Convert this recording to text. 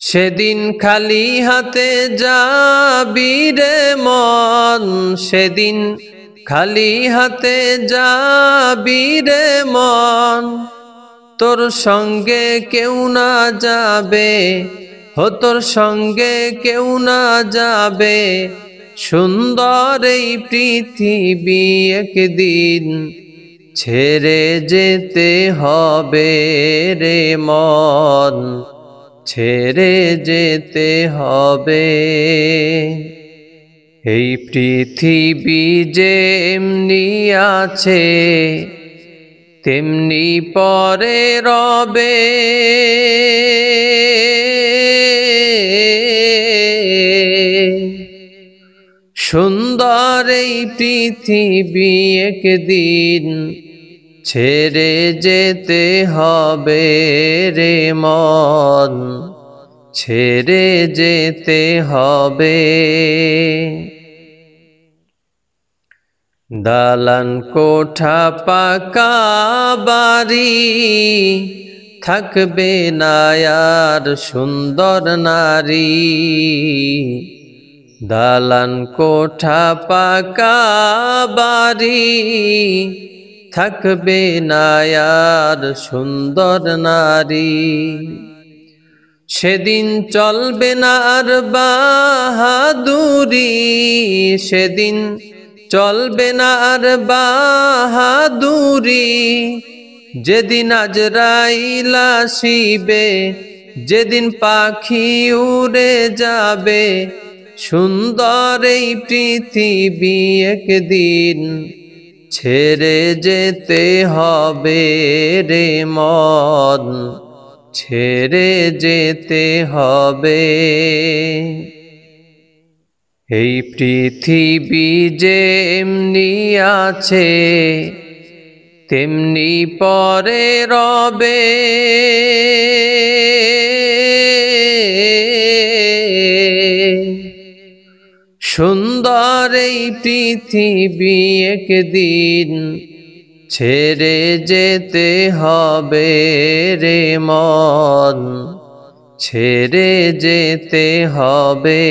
সেদিন খালি হাতে যাবি রে মন, সেদিন খালি হাতে যাবি রে মন। তোর সঙ্গে কেউ না যাবে, তোর সঙ্গে কেউ না যাবে। সুন্দর এই পৃথিবী একদিন ছেড়ে যেতে হবে রে মন, ছেড়ে যেতে হবে। এই পৃথিবী যেমনি আছে তেমনি পরে রবে। সুন্দর এই পৃথিবী একদিন ছেড়ে যেতে হবে রে মন, ছেড়ে যেতে হবে। দালান কোঠা পাকা বাড়ি থাকবে না আর সুন্দর নারী। দালান কোঠা পাকা বাড়ি থাকবে না আর সুন্দর নারী। সেদিন চলবে না আর বাহাদুরি, সেদিন চলবে না আর বাহাদুরি। যেদিন আজরাইল আসিবে, যেদিন পাখি উড়ে যাবে। সুন্দর এই পৃথিবী একদিন ছেড়ে যেতে হবে রে মন, ছেড়ে যেতে হবে। এই পৃথিবী যেমনি আছে তেমনি পরে রবে। সুন্দর এই পৃথিবী একদিন ছেড়ে যেতে হবে রে মন, ছেড়ে যেতে হবে।